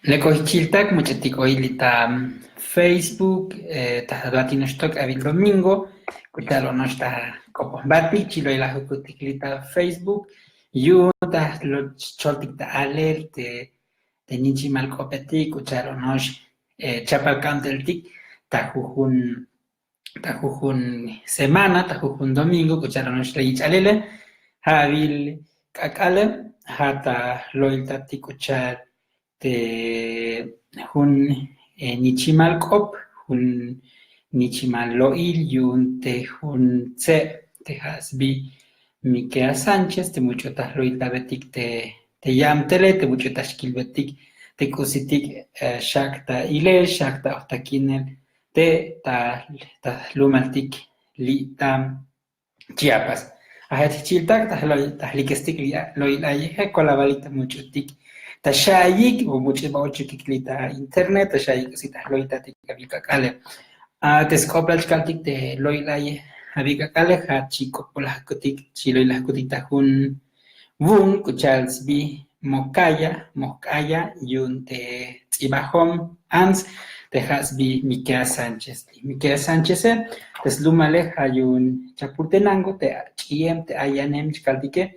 Lekoichiltak muchitikoilita Facebook, tahdatinostok abil domingo, kuchalo nosta kopombati, chilo ila hukutiklita Facebook, yun lo choltik ta aler te nichi malkopeti, kuchalo nos chapal kanteltik, tajujun semana, tajujun domingo, kuchalo nos leich alele, habil kakale, hata loiltati kuchar te hun nichimal kop, hun nichimal loil, yun te hun te hasbi Miquea Sánchez, te mucho tas loil tabetik te yam tele, te mucho tas kilbetik, te kusitik shakta ile, shakta otakinel, ta lumaltik li tam Chiapas. Ahet chiltak tahlikestik loil ayehe kolabalita mucho tik. Tashayik o mucho baucho kiklita internet, tashayik si tahloita tikabika kale. Teskopla chkaltik te loil aye abika kale ha chico polakutik chiloila kutik tahun Wun kuchalsbi mokaya yun te ibahom ans te hasbi Miquea Sánchez. Miquea Sánchez teslumale hayun chapultenango te chiem te ayanem chkaldike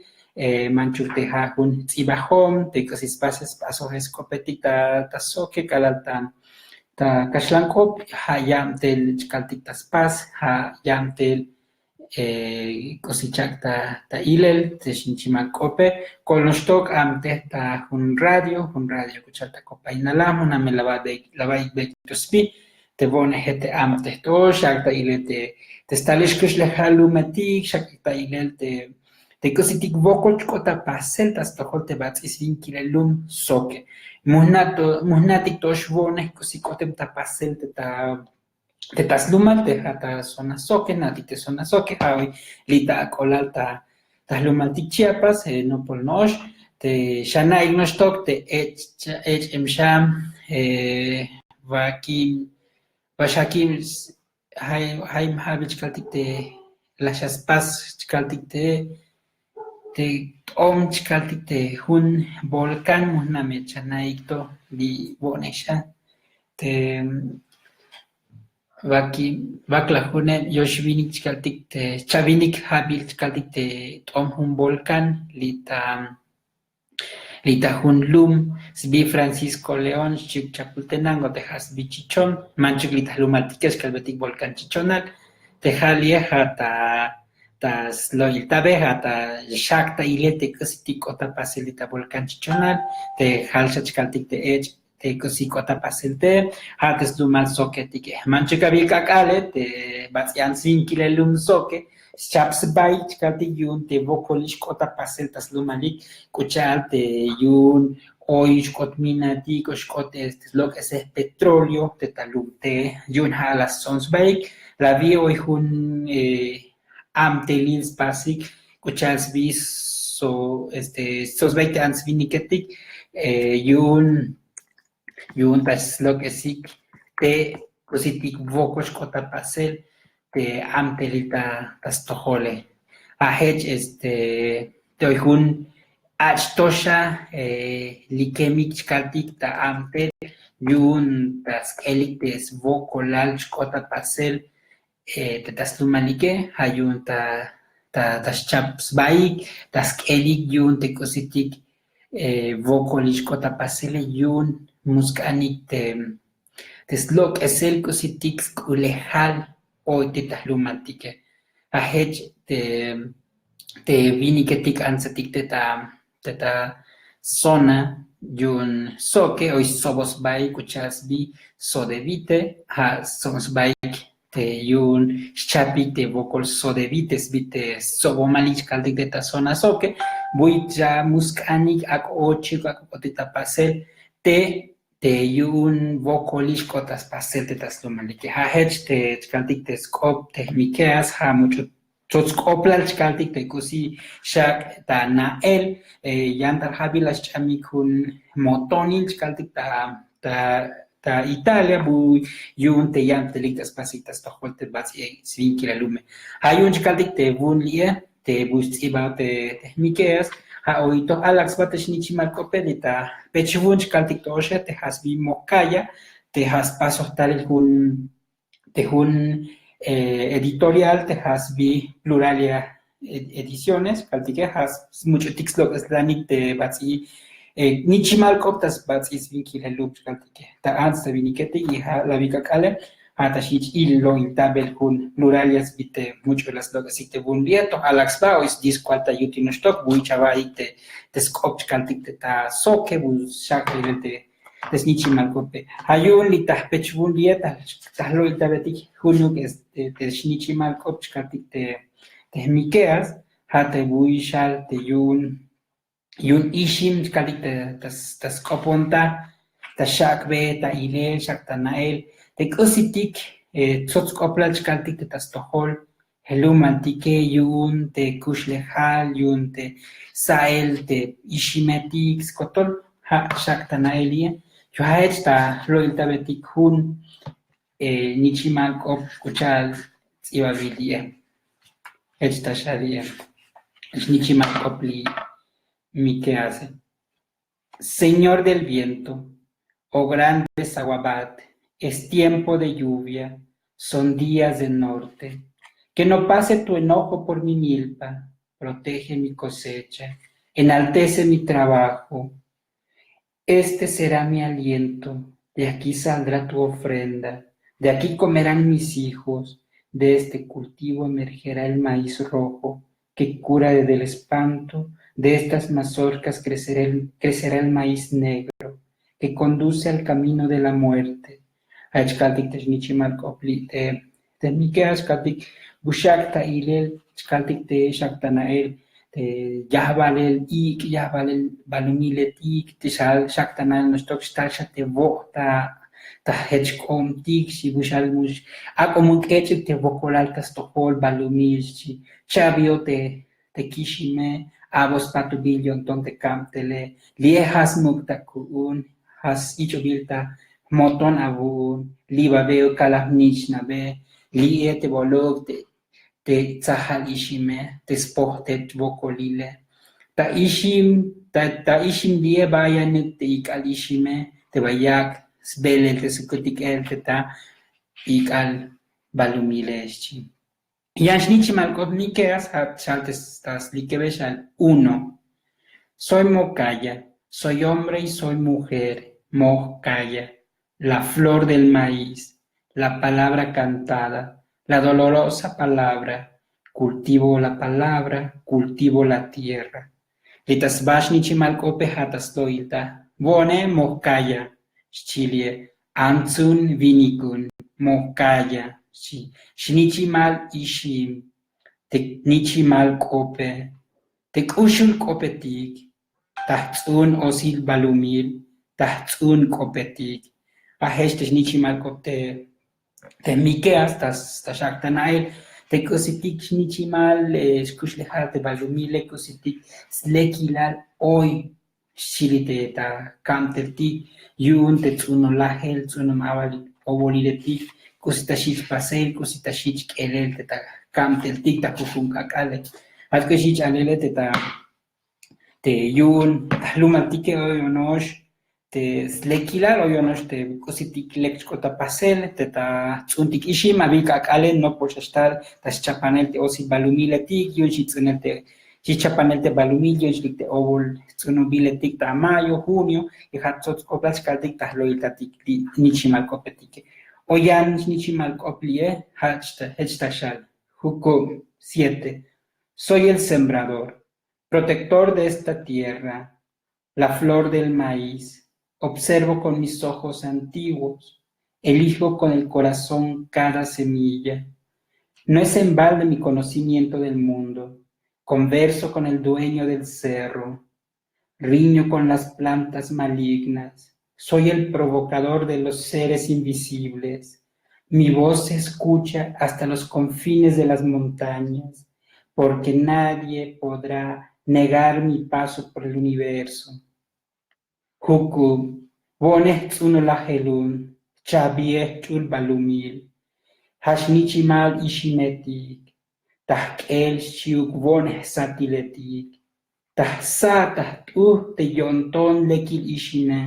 manchurte hajun ibahom te cosispaces pasos copetic ta soke kalaltan ta kashlankop hayam tel chkaltik taspas hayam tel cosichak ta ilel, te shinchimacope, con los toc ante ta un radio kuchalta copa inalam, una me la de tospi, te bone hete amte to, shak ta ilel te stalish kush le halumatik, shak ta ilel te cositik vokoch kota pasel, tas tohol te bats isvinkilelum soke. Muhnatik tosh bone cosikotem ta pasel te taslumal te hata zona soque, nati te zona soque, hawi lita akolal ta taslumal ti Chiapas, no por nosh, te shana ignostok, te emsham, vakim, haim habich kaltik te lashas pas kaltik te om kaltik te hun volcán, muhname chanaikto di bonesha, te Vaklajune Yoshvinik chkaltik te Chavinik habil chkaltik te Tom hun volcán lita hun lum sbi Francisco León Chapultenango te has bichichon manchuk lita lumaltikes kalbetik volcán chichonal te jalie hata tas loiltabe hata shakta ilete kositik ota paselita volcán chichonal te halsha chkaltik te cosikota pasente, hates du mal soke tike. Manche kabika kale, te batsian sin kile lum soke, chaps bai chkati yun te vokolish kota pasentas lumalik, kuchal te yun oish kot minati, koshkot lo que es petróleo, te talum te yun halas sons baik, la vi oi hun am te lins pasik, kuchals bis so sos baik te ans viniketik, yun tas lo que sí te cositik vokos kota pasel te amtelita tas tojole ahech te oihun achtosha likemik chkaltik ta amtel yun tas elik tes vokolal kota pasel te tas lumalike hayun tas chaps baik tas elik yun te cositik vocolish kota pasele yun muskanik te slok esel cositik kulehal o te tahlumatike ahech te viniketik ansatik te ta zona yun soke o sobos bai kuchas bi sodevite ha somos bai te yun chapik te vocol sodevites bite sobomalik kaldik de ta zona soke buicha muskanik ak ochik ak otita pasel te yun vocolish kotas pasel te tas lomalike ha hech te chkaltik te skop te mikeas ha mucho totskoplal chkaltik te kusi shak ta nael yantar habilas chamik hun motonin chkaltik ta Italia bu yun te yam te liktas pasitas to holte basi svinkila lume hayun chkaltik te bun lie te bustiba te mikeas ha oito alax batesh nichimalcopedita, pechvunch caltictoshe, te has vi mocaya, te has paso tal el te editorial, te has vi pluralia ediciones, caltique has mucho tixlo es la te batsi nichimalcoptas batsis vinkile lup caltique, ta ans te vinikete y la vica cale, atashich illo intabel kun pluralias vite mucho las logas te bunrieto alax bao is disqualta yutino stock buichava te scopch caltique ta soke bus shakle des nichimalcope. Hayun li tahpech bundieta, tahlo itabetik hunuk te nichimalcop chkatik te mikeas, hate buishal te yun ishim chkatik te skoponta, ta shakbe, ta ilel, shaktanael, te kusitik, tzotzkopla chkatik te tastohol, helumantike yun te kushlehal, yun te sael, te ishimetik, skotol, ha shaktanaelie, yo esta lo iltabetik hun nichimalkop kuchal tzibabilie. Esta shadia. Nichimalkop li mi que hace. Señor del viento, oh grande Zaguabat, es tiempo de lluvia, son días de norte. Que no pase tu enojo por mi milpa, protege mi cosecha, enaltece mi trabajo. Este será mi aliento, de aquí saldrá tu ofrenda, de aquí comerán mis hijos, de este cultivo emergerá el maíz rojo, que cura desde el espanto, de estas mazorcas crecerá el maíz negro, que conduce al camino de la muerte. Achkaltik technichimalkopli te mikeachkaltik bushakta ilel, chkaltik te shaktanael, yahbalel ik, yahbalel balumilet ik, tishal shaktanal nostok te vota, ta hechkom tik, si bushal mush, akomunk echik te vokolal tastohol balumish, chabio te kishime, abos patubillo tonte kamtele, liejas muktakuun, has ichobilta moton abun, liba veo kalahnish nabe, liete bolog te tzahal ishime, te spohtet vokolile. Ta ishim die bayanet te ikal ishime, te bayak, sbelel te sukutik el te ta ikal balumile eschi. Yashnichi malkot nikeas hat shaltes tas likebeshal. 1. Soy Mocaya, soy hombre y soy mujer, Mocaya, la flor del maíz, la palabra cantada, la dolorosa palabra, cultivo la palabra, cultivo la tierra. Litas bashnichi malkope hatas doita, bone Mocaya, chilie, anzun vinikun, Mocaya, shnichi mal ishim, te nichi malkope, te kushul kopetik, tahtun osil balumil, tahtun kopetik. Ahestes nichimalkop te mikeas, tas shaktanael, te kositik nichimal, skushlejar te balumile, kositik slekilal hoy, shilite ta kamteltik, yun te tsunolahel, tsunum avali ovoliletik, kositashich pasel, kositashich kelel te ta kamteltik, ta kufunkakale. Atkashich alele te yun, lumatike oyonosh, te slekilal oyonosh te cositik lexkota pasel, te ta tsuntik ishim, avika akalen no por estar, tas chapanel te osi balumiletik, yun shitsunel te chichapanel te balumil, yun shlik te ovol tsunubiletik ta mayo, junio, y hatzots koplas kaltik ta loiltatik nichimal kopetike. Oyan nichimal koplie, hechtashal, hukum 7. Soy el sembrador, protector de esta tierra, la flor del maíz. Observo con mis ojos antiguos, elijo con el corazón cada semilla. No es en balde mi conocimiento del mundo. Converso con el dueño del cerro. Riño con las plantas malignas. Soy el provocador de los seres invisibles. Mi voz se escucha hasta los confines de las montañas, porque nadie podrá negar mi paso por el universo. Hukum, boneh tsunolahelun, chabieh chul balumil, hashnichimal ishimetik, tahkel shiuk boneh satiletik. Tahsa tahtu te yonton lekil ishine.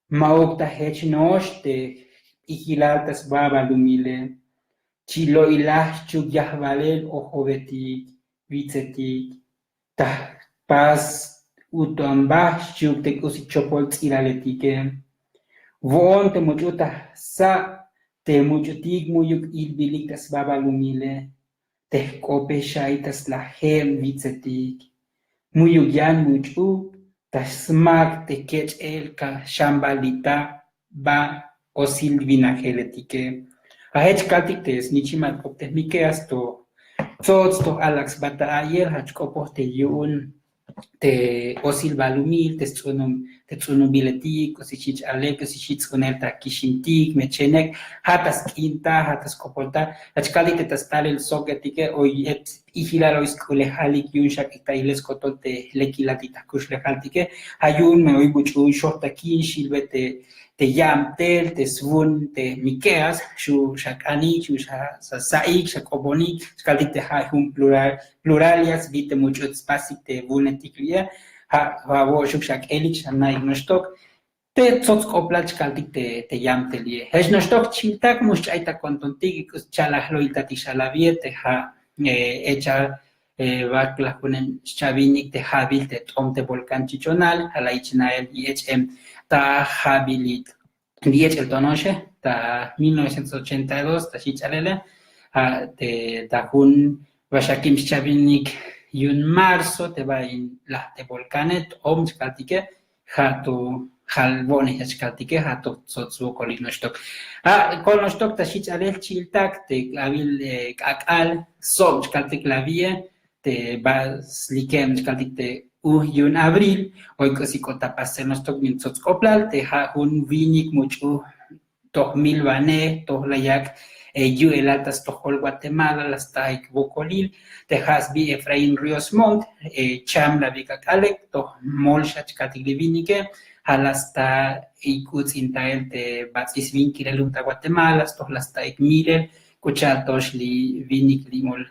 Maok tahech nosh te ihilaltas baba lumile. Chilo ilah chuk yahvalel ojovetik, vitzetik. Tah pas utoambah chuk te kusichopol tziraletike. Voon te muchuta sa te muchutik muyuk ilbilik tas baba lumile. Te kope shaitas la hem vitzetik. Muyuyan muchu, tasmak te kech el ka shambalita ba osil vinageletike. Ahech kaltik te snichimat kopte mikeas to tzots to alax bata ayer hachkopo te yun te osil balumil te tsunum biletik osichich ale osichich konelta kishintik mechenek hatas quinta hatas kopolta achkali te tastal el sogetike hoy et ihilalo iskule halik yun shak itailes kotolte lekilatita kushlehaltike hayun me hoy buchu shorta kin shilbete te yamtel te svun te mikeas shu shakani shu saik shakoboni chkali te hajun pluralias vite mucho espacio te vulnetiklia ha wo shuk shak elik shanai nostok te tsots koplach kaltik te yamtelie hesh nostok chiltak mush aita kontontik chalahloita tishalaviete ha echa vakla kunen chavinik te habil te tomte volcán chichonal hala ichnael IHM ta habilit diech el tonoshe ta 1982 ta chichalele te tahun Vashakim Chavinik yun marzo te va in la te volcanet om chkaltike hatu halboni chkaltike hatu sotsu kolinostok kolinostok ta shich alel chiltak te avil akal som chkaltik la vie te va slikem chkaltik te yun abril hoy kosikota pasenostok min sotskoplal te ha un vinik mucho 2000 bane tohlayak yu el altas tojol Guatemala, las taik bocolil, tejas bi Efraín Ríos Montt, cham la vika kalek, to molshach katiglivinike, halasta ikuts intael te batzis vinkile lunta Guatemala, to las taik mirel, kuchatos li vinik limol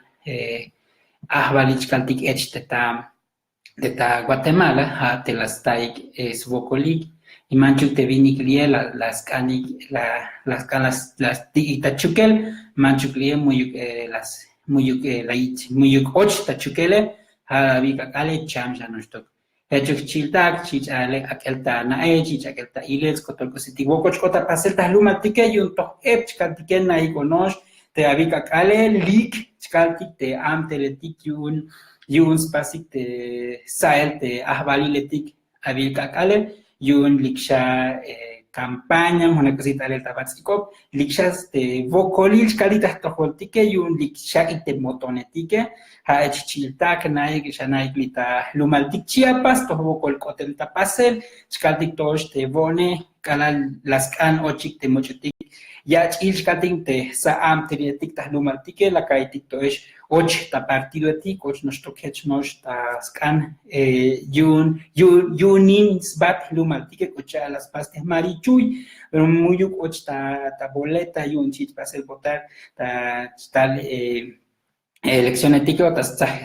ahvalich kaltik ech teta Guatemala, ha te las taik svokolik, y manchuk te vinik lie las canik las itachukel manchuk lie muyuk lait muyuk och tachukele ha vika kale cham janostok hechuk chiltak chich ale akelta nae chich akelta ilets kotol positivo koch kota pasel taluma tike yun to ep chkantiken na ikonosh te avika kale lik chkaltik te am teletik yun spasik te sael te ahvaliletik avika kale yun liksha campaña, una cosita del tabasco, likshas te vocolil calitas tojoltike, yun liksha ite motonetike, ha chiltak naik shanaik lita lumaltik chiapas, to vocol cotel tapasel, chkaltik tosh te bone, kalal las can ochik te mochotik, yach il chkaltik te saam terietik ta lumaltike, la kaitik tosh och ta partido etik, och nos tokech nos ta scan yunin sbat lumaltike kucha las pastes marichuy, pero muyuk och ta boleta yun chich pasel votar ta tal elección etique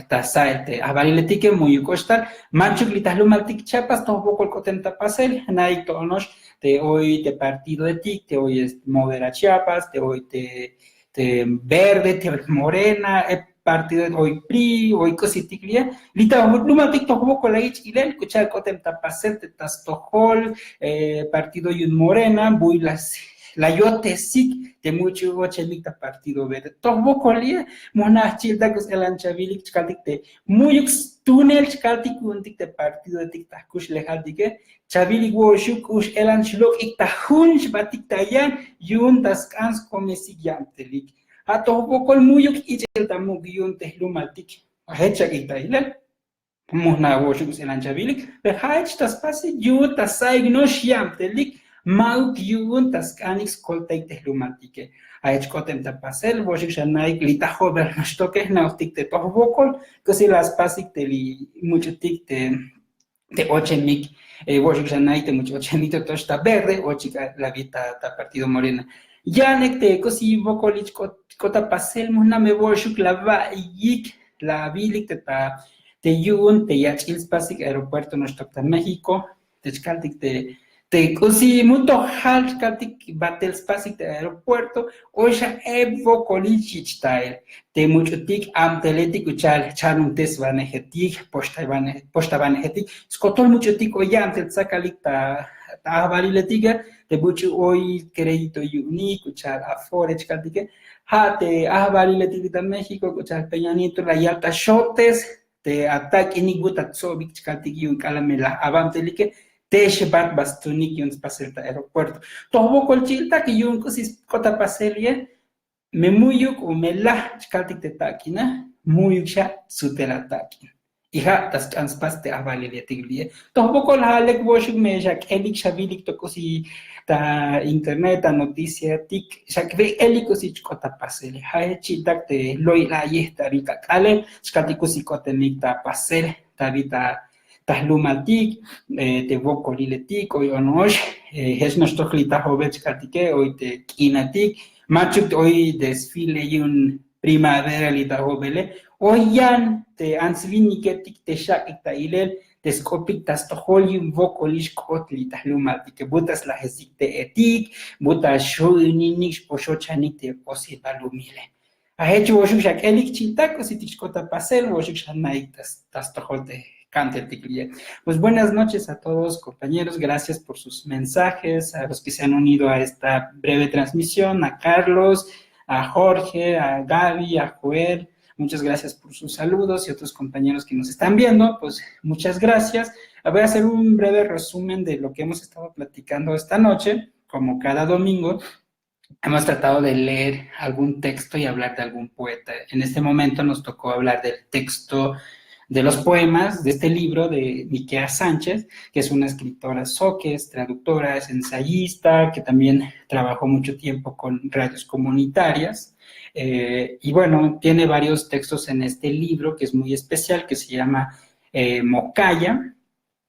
ta saete avaril etique muyuk ostar manchuk litas lumaltik chapas to poco el cotenta pasel naik to onosh te hoy te partido etik te hoy es modera Chiapas te hoy te verde te morena partido hoy PRI, hoy cositiglia, lita lumatik to como con la ilel, kuchal kotem tapasel te tastohol, partido yun morena, bui la yote sik te mucho ochemita partido verde. Tohbo kolia, mona childa kus elanchavilik chkaltik te muyux túnel chkaltik untik te partido tik ta kush lehaldike, chavilik wo shuk kush elanchulok ik ta hunch batik tayan yun tas kans komesik yantelik. Ato bokol muyuk ichel tamuk yun tehlumaltik hecha kita hilal muhna woshuk selanchabilik pe hach tas pasi yun tas saig no shiam telik mauk yun tas kanix koltaik tehlumaltike hach kotem tapasel woshuk shanaik lita hober nashtoke naustik te toh bokol kosi las pasik teli muchutik te ochemik woshuk shanaik te mucho ochemito tosta verde ochika la vita ta partido morena Yanek te kosi vokolich kota pasel muna me woshuk la va yik la bilik te ta te yun, te yachilspasik aeropuerto nuestro México, te chkaltik te kusi mucho halchkaltik batelspasik de aeropuerto, oya evo kolichich tael, te muchutik amteletik uchal chanun tes vanejetik, posta vanejetik, skotol muchutik oya amteltzakalik ta valiletiga, te buchu hoy crédito unique, uchal afore chkaltik, ha te valiletiga de México, uchal Peña Nieto, la yalta shotes, te attack iniguta tsobik chkaltik yun kalamela avamtelike, te shebat bastunik yun spaselta aeropuerto. Tohbo kolchilta que yun kusis kota paselie, me muyuk o me la chkaltik te takina, muyuk sha sutela takin. Iha tas transpas te avalilia tiglie. Tohbo kol halek woshuk me jak elik shabilik to kusi ta internet ta noticia tik jak ve elik kusi kota pasele. Hae chitak te loi la yesta rika kale, chkaltik kusi kotenik ta pasele, ta vita tahlumatik, te vokoliletik, hoy onosh, es nuestro clita jovet katike, hoy te kinatik, machuk hoy desfile y un primavera lita jovele, hoy yan te ansviniketik te shakik ta ilel, te skopik tas tohol y un vokolish kotli tahlumatik, butas la hesik te etik, butas shoininik poshochanik te posibalumile. Ha hecho woshuk shak elik chintak, o si tixkota pasel, woshuk shanaik tas tohol te Cante. Pues buenas noches a todos, compañeros. Gracias por sus mensajes, a los que se han unido a esta breve transmisión, a Carlos, a Jorge, a Gaby, a Joel. Muchas gracias por sus saludos y otros compañeros que nos están viendo, pues muchas gracias. Voy a hacer un breve resumen de lo que hemos estado platicando esta noche, como cada domingo. Hemos tratado de leer algún texto y hablar de algún poeta. En este momento nos tocó hablar del texto de los poemas de este libro de Miquea Sánchez, que es una escritora zoque, es traductora, es ensayista, que también trabajó mucho tiempo con radios comunitarias. Y bueno, tiene varios textos en este libro que es muy especial, que se llama Mocaya,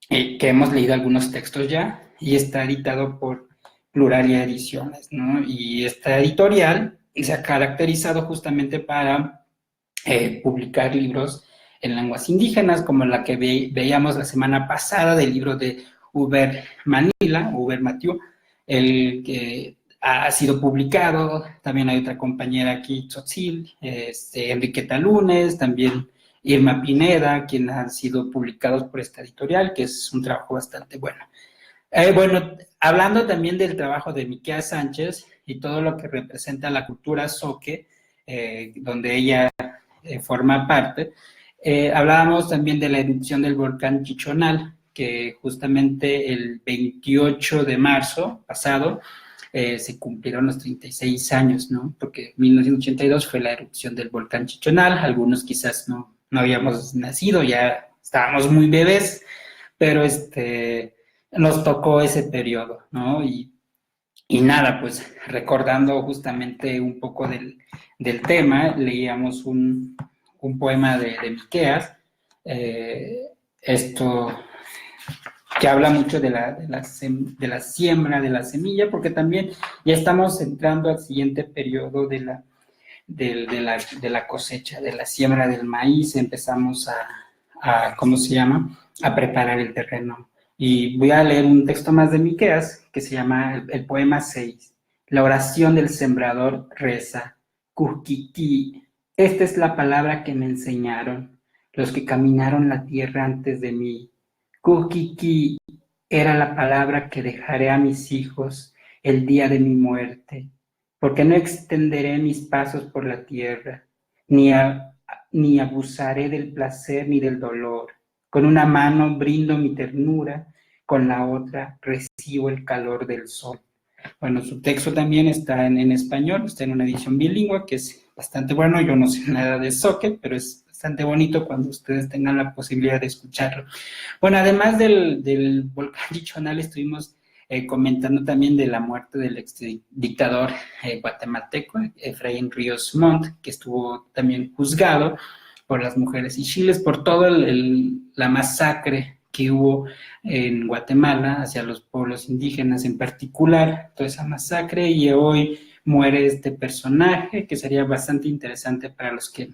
que hemos leído algunos textos ya, y está editado por Pluralia Ediciones, ¿no? Y esta editorial se ha caracterizado justamente para publicar libros en lenguas indígenas, como la que veíamos la semana pasada del libro de Hubert Manila, Hubert Mathieu, el que ha sido publicado. También hay otra compañera aquí, Tzotzil, Enriqueta Lunes, también Irma Pineda, quienes han sido publicados por esta editorial, que es un trabajo bastante bueno. Bueno, hablando también del trabajo de Miquea Sánchez y todo lo que representa la cultura zoque, donde ella forma parte, hablábamos también de la erupción del volcán Chichonal, que justamente el 28 de marzo pasado se cumplieron los 36 años, ¿no? Porque 1982 fue la erupción del volcán Chichonal, algunos quizás no habíamos nacido, ya estábamos muy bebés, pero nos tocó ese periodo, ¿no? Y nada, pues recordando justamente un poco del tema, leíamos un poema de Miqueas, esto que habla mucho de la siembra de la semilla, porque también ya estamos entrando al siguiente periodo de la cosecha, de la siembra del maíz, empezamos ¿cómo se llama?, a preparar el terreno. Y voy a leer un texto más de Miqueas, que se llama el poema 6. La oración del sembrador reza, Kuhkiki, esta es la palabra que me enseñaron los que caminaron la tierra antes de mí. Kuhkiki era la palabra que dejaré a mis hijos el día de mi muerte, porque no extenderé mis pasos por la tierra, ni abusaré del placer ni del dolor. Con una mano brindo mi ternura, con la otra recibo el calor del sol. Bueno, su texto también está en español, está en una edición bilingüe, que es bastante bueno. Yo no sé nada de zoque, pero es bastante bonito cuando ustedes tengan la posibilidad de escucharlo. Bueno, además del volcán Chichonal, estuvimos comentando también de la muerte del exdictador guatemalteco, Efraín Ríos Montt, que estuvo también juzgado por las mujeres ixiles, por toda la masacre que hubo en Guatemala hacia los pueblos indígenas en particular, toda esa masacre, y hoy muere este personaje, que sería bastante interesante para los que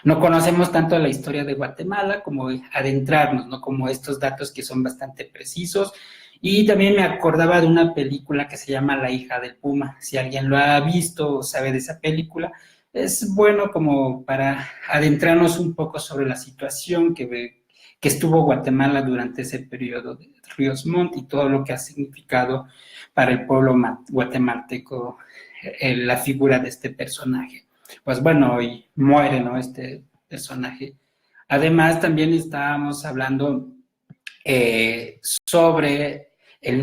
no conocemos tanto la historia de Guatemala como adentrarnos, ¿no? Como estos datos que son bastante precisos. Y también me acordaba de una película que se llama La hija del Puma. Si alguien lo ha visto o sabe de esa película, es bueno como para adentrarnos un poco sobre la situación que estuvo Guatemala durante ese periodo de Ríos Montt y todo lo que ha significado para el pueblo guatemalteco la figura de este personaje. Pues bueno, y muere, ¿no? Este personaje. Además, también estábamos hablando sobre el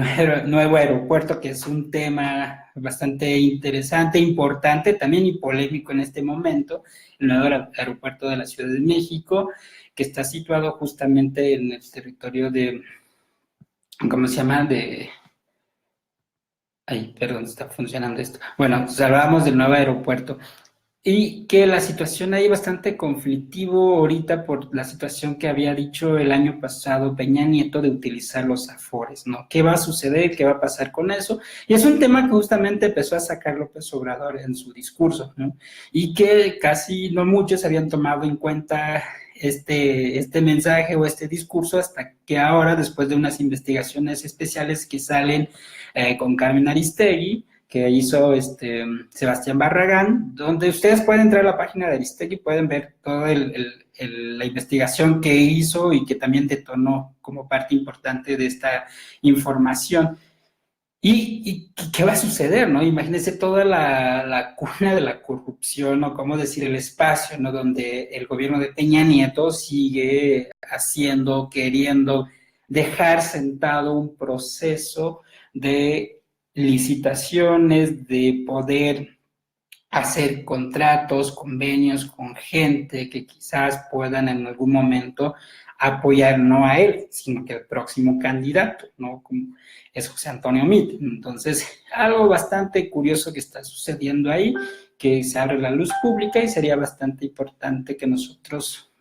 nuevo aeropuerto, que es un tema bastante interesante, importante también y polémico en este momento, el nuevo aeropuerto de la Ciudad de México, que está situado justamente en el territorio de, ¿cómo se llama? Ay, perdón, está funcionando esto. Bueno, pues hablábamos del nuevo aeropuerto. Y que la situación ahí bastante conflictivo ahorita por la situación que había dicho el año pasado Peña Nieto de utilizar los afores, ¿no? ¿Qué va a suceder? ¿Qué va a pasar con eso? Y es un tema que justamente empezó a sacar López Obrador en su discurso, ¿no? Y que casi no muchos habían tomado en cuenta este mensaje o este discurso hasta que ahora, después de unas investigaciones especiales que salen con Carmen Aristegui, que hizo Sebastián Barragán, donde ustedes pueden entrar a la página de Aristegui y pueden ver toda la investigación que hizo y que también detonó como parte importante de esta información. ¿Y qué va a suceder, no? Imagínense toda la cuna de la corrupción, o cómo decir, el espacio, ¿no? Donde el gobierno de Peña Nieto sigue haciendo, queriendo dejar sentado un proceso de licitaciones, de poder hacer contratos, convenios con gente que quizás puedan en algún momento apoyar no a él, sino que al próximo candidato, ¿no? Como es José Antonio Meade. Entonces, algo bastante curioso que está sucediendo ahí, que se abre la luz pública y sería bastante importante que nosotros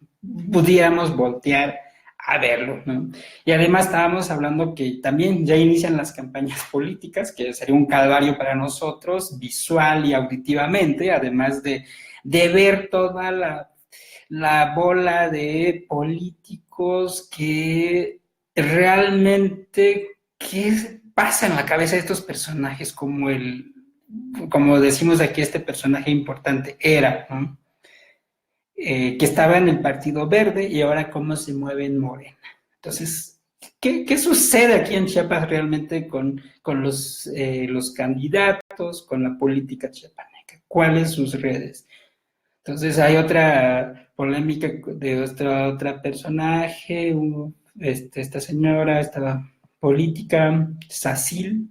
pudiéramos voltear a verlo, ¿no? Y además estábamos hablando que también ya inician las campañas políticas, que sería un calvario para nosotros, visual y auditivamente, además de ver toda la bola de políticos que realmente, ¿qué pasa en la cabeza de estos personajes como decimos aquí, este personaje importante era, ¿no? Que estaba en el Partido Verde y ahora cómo se mueve en Morena. Entonces, ¿qué sucede aquí en Chiapas realmente con los candidatos, con la política chiapaneca? ¿Cuáles sus redes? Entonces, hay otra polémica de otra personaje, esta señora, esta política, Sacil,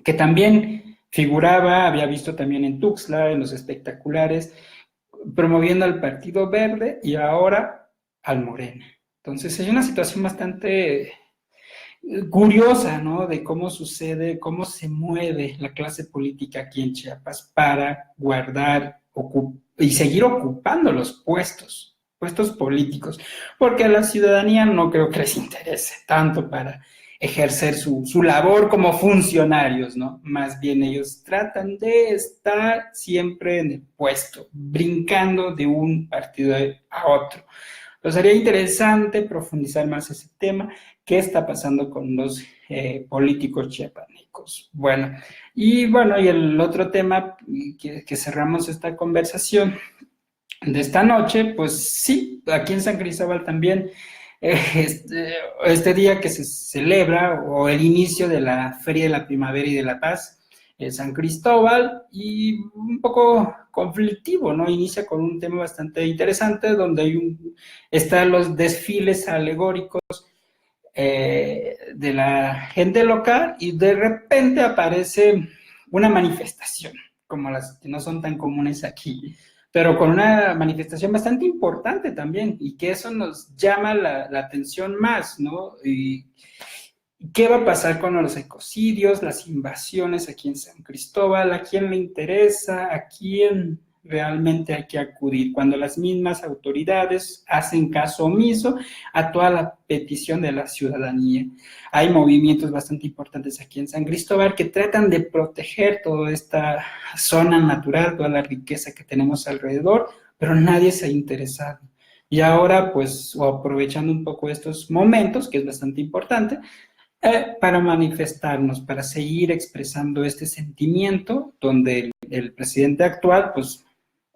que también figuraba, había visto también en Tuxtla, en los espectaculares, promoviendo al Partido Verde y ahora al Morena. Entonces hay una situación bastante curiosa, ¿no? De cómo sucede, cómo se mueve la clase política aquí en Chiapas para guardar y seguir ocupando los puestos políticos, porque a la ciudadanía no creo que les interese tanto para ejercer su labor como funcionarios, ¿no? Más bien ellos tratan de estar siempre en el puesto, brincando de un partido a otro. Pues sería interesante profundizar más ese tema, qué está pasando con los políticos chiapanecos. Bueno, y el otro tema que cerramos esta conversación de esta noche, pues sí, aquí en San Cristóbal también, este día que se celebra, o el inicio de la Feria de la Primavera y de la Paz, San Cristóbal, y un poco conflictivo, ¿no? Inicia con un tema bastante interesante, donde están los desfiles alegóricos de la gente local, y de repente aparece una manifestación, como las que no son tan comunes aquí, pero con una manifestación bastante importante también, y que eso nos llama la atención más, ¿no? Y ¿qué va a pasar con los ecocidios, las invasiones aquí en San Cristóbal? ¿A quién le interesa? ¿A quién realmente hay que acudir? Cuando las mismas autoridades hacen caso omiso a toda la petición de la ciudadanía. Hay movimientos bastante importantes aquí en San Cristóbal que tratan de proteger toda esta zona natural, toda la riqueza que tenemos alrededor, pero nadie se ha interesado. Y ahora, pues, o aprovechando un poco estos momentos, que es bastante importante, para manifestarnos, para seguir expresando este sentimiento, donde el presidente actual, pues,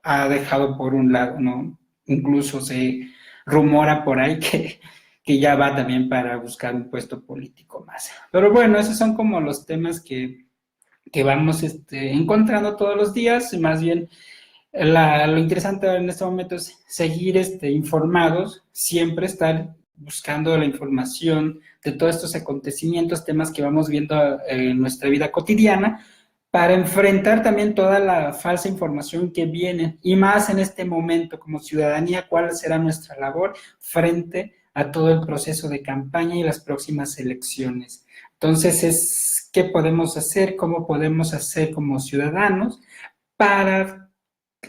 ha dejado por un lado, ¿no? Incluso se rumora por ahí que ya va también para buscar un puesto político más. Pero bueno, esos son como los temas que vamos encontrando todos los días, y más bien lo interesante en este momento es seguir informados, siempre estar buscando la información de todos estos acontecimientos, temas que vamos viendo en nuestra vida cotidiana, para enfrentar también toda la falsa información que viene, y más en este momento como ciudadanía, cuál será nuestra labor frente a todo el proceso de campaña y las próximas elecciones. Entonces, ¿qué podemos hacer? ¿Cómo podemos hacer como ciudadanos para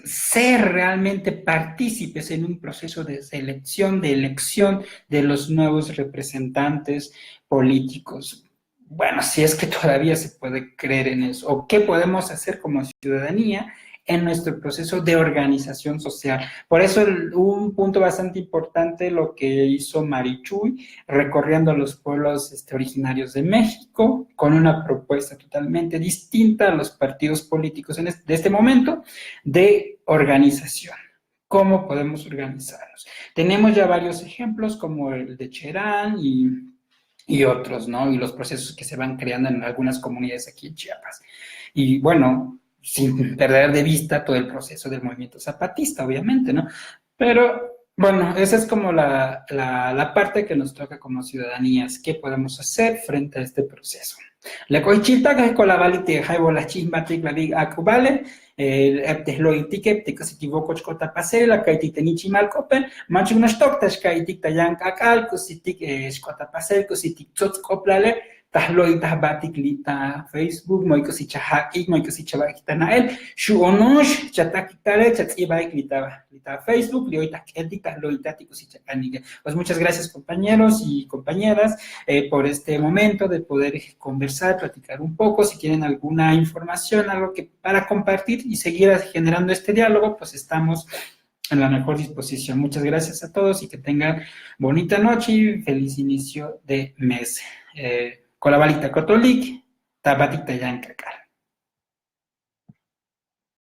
ser realmente partícipes en un proceso de selección, de elección de los nuevos representantes políticos? Bueno, si es que todavía se puede creer en eso, o qué podemos hacer como ciudadanía en nuestro proceso de organización social. Por eso un punto bastante importante lo que hizo Marichuy, recorriendo los pueblos originarios de México, con una propuesta totalmente distinta a los partidos políticos de este momento, de organización. ¿Cómo podemos organizarnos? Tenemos ya varios ejemplos, como el de Cherán y otros, ¿no? Y los procesos que se van creando en algunas comunidades aquí en Chiapas. Y bueno, sin perder de vista todo el proceso del movimiento zapatista, obviamente, ¿no? Pero bueno, esa es como la parte que nos toca como ciudadanías, qué podemos hacer frente a este proceso. La coichita que con la valite jaibo la chisma tic akubale lo itique te casi equivoco chcota pasela kaiti tenichi malcopen manchu unas toctas kaiti tayan kakal kusitik chcota pasel kusitik tsots koplale tahloita batik lita Facebook moiko si chahaki moiko si chabakita nael shu onosh chatakitare chatibak lita Facebook lioita kedik tahloita tikusi chakaniga. Pues muchas gracias, compañeros y compañeras, por este momento de poder conversar, platicar un poco. Si tienen alguna información, algo que para compartir y seguir generando este diálogo, pues estamos en la mejor disposición. Muchas gracias a todos y que tengan bonita noche y feliz inicio de mes. Con la balita Cotolik, Tabatita Yancacar.